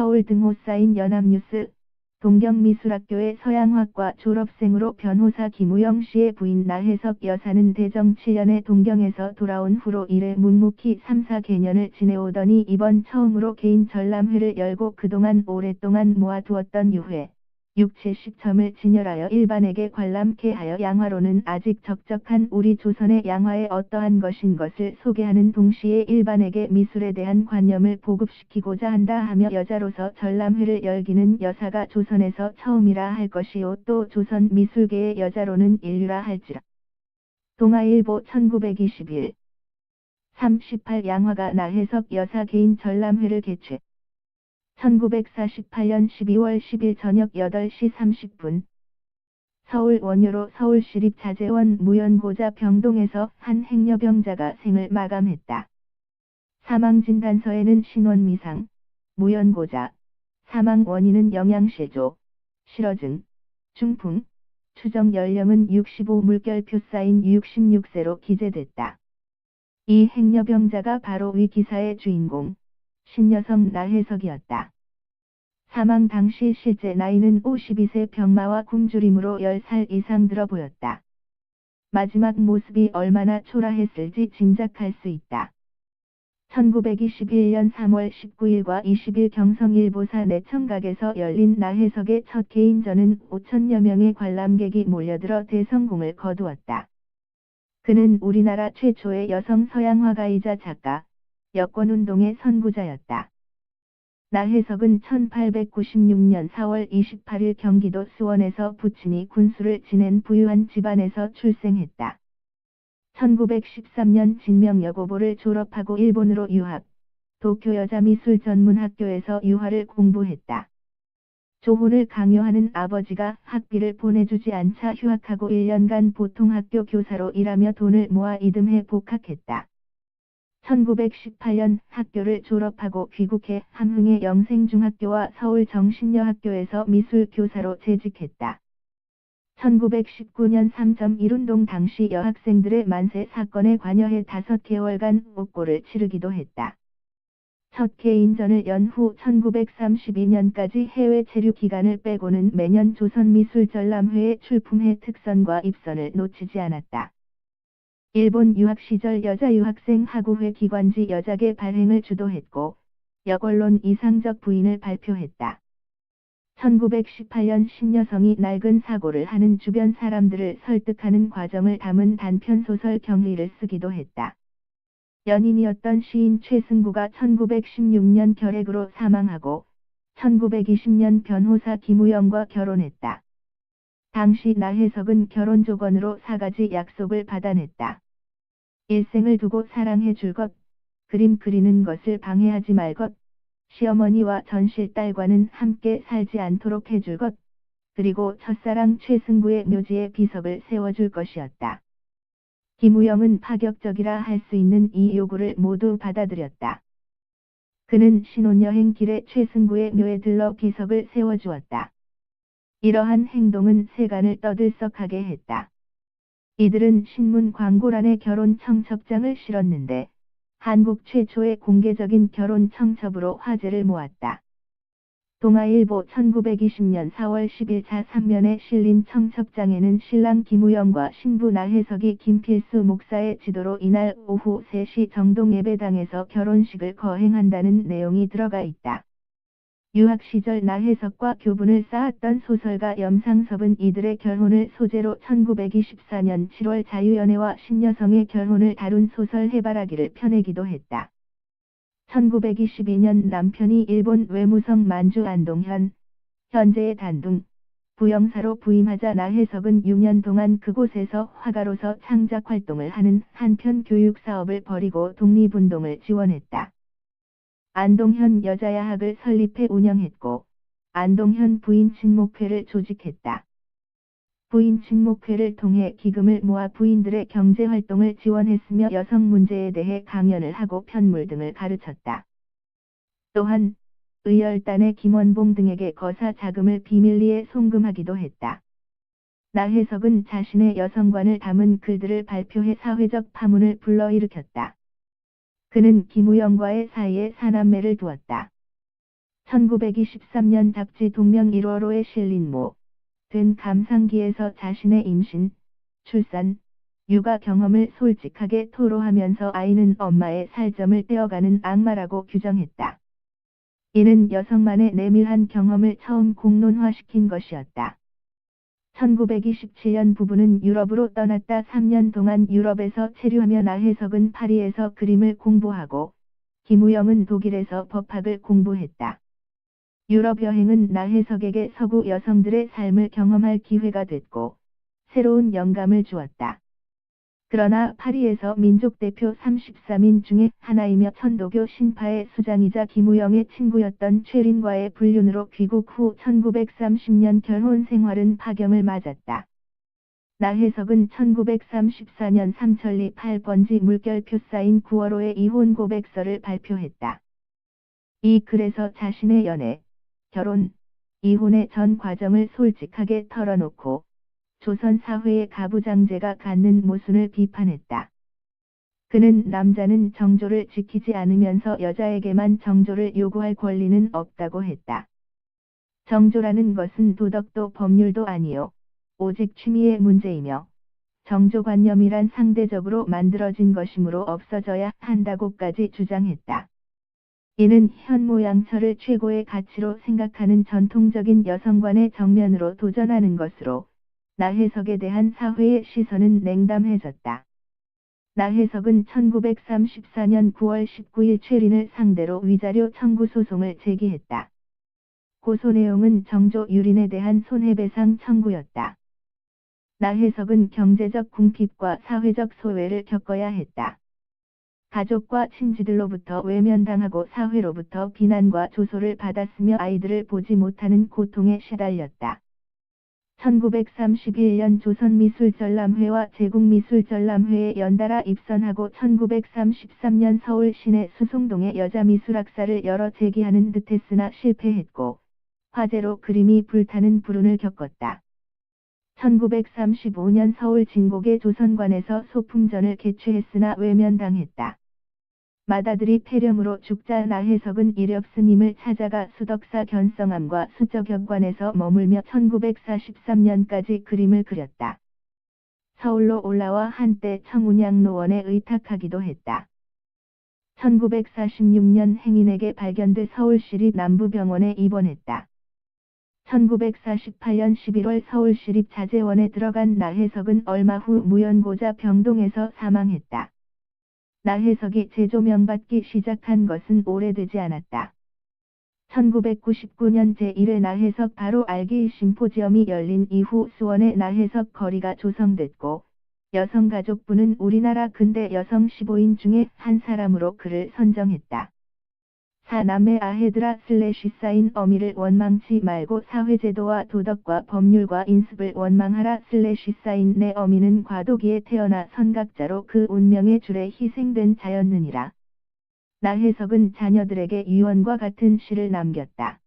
서울 등호 쌓인 연합뉴스. 동경미술학교의 서양학과 졸업생으로 변호사 김우영 씨의 부인 나혜석 여사는 대정 7년에 동경에서 돌아온 후로 이래 묵묵히 3, 4개년을 지내오더니 이번 처음으로 개인 전람회를 열고 그동안 오랫동안 모아두었던 유회, 6, 70점을 진열하여 일반에게 관람케 하여 양화로는 아직 적적한 우리 조선의 양화에 어떠한 것인 것을 소개하는 동시에 일반에게 미술에 대한 관념을 보급시키고자 한다 하며 여자로서 전람회를 열기는 여사가 조선에서 처음이라 할 것이요 또 조선 미술계의 여자로는 인류라 할지라. 동아일보 1921 38 양화가 나혜석 여사 개인 전람회를 개최. 1948년 12월 10일 저녁 8시 30분 서울 원효로 서울시립자재원 무연고자 병동에서 한 행여병자가 생을 마감했다. 사망진단서에는 신원미상, 무연고자, 사망 원인은 영양실조, 실어증, 중풍, 추정 연령은 65 물결표 사인 66세로 기재됐다. 이 행여병자가 바로 위 기사의 주인공, 신여성 나혜석이었다. 사망 당시 실제 나이는 52세 병마와 굶주림으로 10살 이상 들어 보였다. 마지막 모습이 얼마나 초라했을지 짐작할 수 있다. 1921년 3월 19일과 20일 경성일보사 내청각에서 열린 나혜석의 첫 개인전은 5천여 명의 관람객이 몰려들어 대성공을 거두었다. 그는 우리나라 최초의 여성 서양화가이자 작가, 여권운동의 선구자였다. 나혜석은 1896년 4월 28일 경기도 수원에서 부친이 군수를 지낸 부유한 집안에서 출생했다. 1913년 진명여고보를 졸업하고 일본으로 유학, 도쿄 여자미술전문학교에서 유화를 공부했다. 조혼을 강요하는 아버지가 학비를 보내주지 않자 휴학하고 1년간 보통학교 교사로 일하며 돈을 모아 이듬해 복학했다. 1918년 학교를 졸업하고 귀국해 함흥의 영생중학교와 서울 정신여학교에서 미술교사로 재직했다. 1919년 3.1운동 당시 여학생들의 만세 사건에 관여해 5개월간 옥고를 치르기도 했다. 첫 개인전을 연 후 1932년까지 해외 체류 기간을 빼고는 매년 조선미술전람회에 출품해 특선과 입선을 놓치지 않았다. 일본 유학 시절 여자 유학생 하구회 기관지 여자계 발행을 주도했고, 역언론 이상적 부인을 발표했다. 1918년 신여성이 낡은 사고를 하는 주변 사람들을 설득하는 과정을 담은 단편소설 경리를 쓰기도 했다. 연인이었던 시인 최승구가 1916년 결핵으로 사망하고 1920년 변호사 김우영과 결혼했다. 당시 나혜석은 결혼 조건으로 4가지 약속을 받아냈다. 일생을 두고 사랑해 줄 것, 그림 그리는 것을 방해하지 말 것, 시어머니와 전실딸과는 함께 살지 않도록 해줄 것, 그리고 첫사랑 최승구의 묘지에 비석을 세워줄 것이었다. 김우영은 파격적이라 할 수 있는 이 요구를 모두 받아들였다. 그는 신혼여행 길에 최승구의 묘에 들러 비석을 세워주었다. 이러한 행동은 세간을 떠들썩하게 했다. 이들은 신문 광고란에 결혼 청첩장을 실었는데 한국 최초의 공개적인 결혼 청첩으로 화제를 모았다. 동아일보 1920년 4월 10일 자 3면에 실린 청첩장에는 신랑 김우영과 신부 나혜석이 김필수 목사의 지도로 이날 오후 3시 정동 예배당에서 결혼식을 거행한다는 내용이 들어가 있다. 유학 시절 나혜석과 교분을 쌓았던 소설가 염상섭은 이들의 결혼을 소재로 1924년 7월 자유연애와 신여성의 결혼을 다룬 소설 해바라기를 펴내기도 했다. 1922년 남편이 일본 외무성 만주 안동현, 현재의 단둥, 부영사로 부임하자 나혜석은 6년 동안 그곳에서 화가로서 창작 활동을 하는 한편 교육 사업을 벌이고 독립운동을 지원했다. 안동현 여자야학을 설립해 운영했고, 안동현 부인 친목회를 조직했다. 부인 친목회를 통해 기금을 모아 부인들의 경제활동을 지원했으며 여성 문제에 대해 강연을 하고 편물 등을 가르쳤다. 또한 의열단의 김원봉 등에게 거사 자금을 비밀리에 송금하기도 했다. 나혜석은 자신의 여성관을 담은 글들을 발표해 사회적 파문을 불러일으켰다. 그는 김우영과의 사이에 사남매를 두었다. 1923년 잡지 동명 1호로에 실린 된 감상기에서 자신의 임신, 출산, 육아 경험을 솔직하게 토로하면서 아이는 엄마의 살점을 떼어가는 악마라고 규정했다. 이는 여성만의 내밀한 경험을 처음 공론화시킨 것이었다. 1927년 부부는 유럽으로 떠났다. 3년 동안 유럽에서 체류하며 나혜석은 파리에서 그림을 공부하고 김우영은 독일에서 법학을 공부했다. 유럽 여행은 나혜석에게 서구 여성들의 삶을 경험할 기회가 됐고 새로운 영감을 주었다. 그러나 파리에서 민족 대표 33인 중에 하나이며 천도교 신파의 수장이자 김우영의 친구였던 최린과의 불륜으로 귀국 후 1930년 결혼 생활은 파경을 맞았다. 나혜석은 1934년 삼천리 8번지 물결표 쌓인 9월호의 이혼 고백서를 발표했다. 이 글에서 자신의 연애, 결혼, 이혼의 전 과정을 솔직하게 털어놓고 조선 사회의 가부장제가 갖는 모순을 비판했다. 그는 남자는 정조를 지키지 않으면서 여자에게만 정조를 요구할 권리는 없다고 했다. 정조라는 것은 도덕도 법률도 아니요, 오직 취미의 문제이며 정조관념이란 상대적으로 만들어진 것이므로 없어져야 한다고까지 주장했다. 이는 현모양처를 최고의 가치로 생각하는 전통적인 여성관의 정면으로 도전하는 것으로 나혜석에 대한 사회의 시선은 냉담해졌다. 나혜석은 1934년 9월 19일 최린을 상대로 위자료 청구 소송을 제기했다. 고소 내용은 정조 유린에 대한 손해배상 청구였다. 나혜석은 경제적 궁핍과 사회적 소외를 겪어야 했다. 가족과 친지들로부터 외면당하고 사회로부터 비난과 조소를 받았으며 아이들을 보지 못하는 고통에 시달렸다. 1931년 조선미술전람회와 제국미술전람회에 연달아 입선하고 1933년 서울 시내 수송동에 여자미술학사를 열어 제기하는 듯했으나 실패했고 화재로 그림이 불타는 불운을 겪었다. 1935년 서울 진곡의 조선관에서 소품전을 개최했으나 외면당했다. 맏아들이 폐렴으로 죽자 나혜석은 이력스님을 찾아가 수덕사 견성암과 수적엽관에서 머물며 1943년까지 그림을 그렸다. 서울로 올라와 한때 청운양로원에 의탁하기도 했다. 1946년 행인에게 발견돼 서울시립 남부병원에 입원했다. 1948년 11월 서울시립 자재원에 들어간 나혜석은 얼마 후 무연고자 병동에서 사망했다. 나혜석이 제조명받기 시작한 것은 오래되지 않았다. 1999년 제1회 나혜석 바로 알기 심포지엄이 열린 이후 수원의 나혜석 거리가 조성됐고 여성가족부는 우리나라 근대 여성 15인 중에 한 사람으로 그를 선정했다. 사남매 아헤드라 사인 어미를 원망치 말고 사회제도와 도덕과 법률과 인습을 원망하라 사인 내 어미는 과도기에 태어나 선각자로 그 운명의 줄에 희생된 자였느니라. 나혜석은 자녀들에게 유언과 같은 시를 남겼다.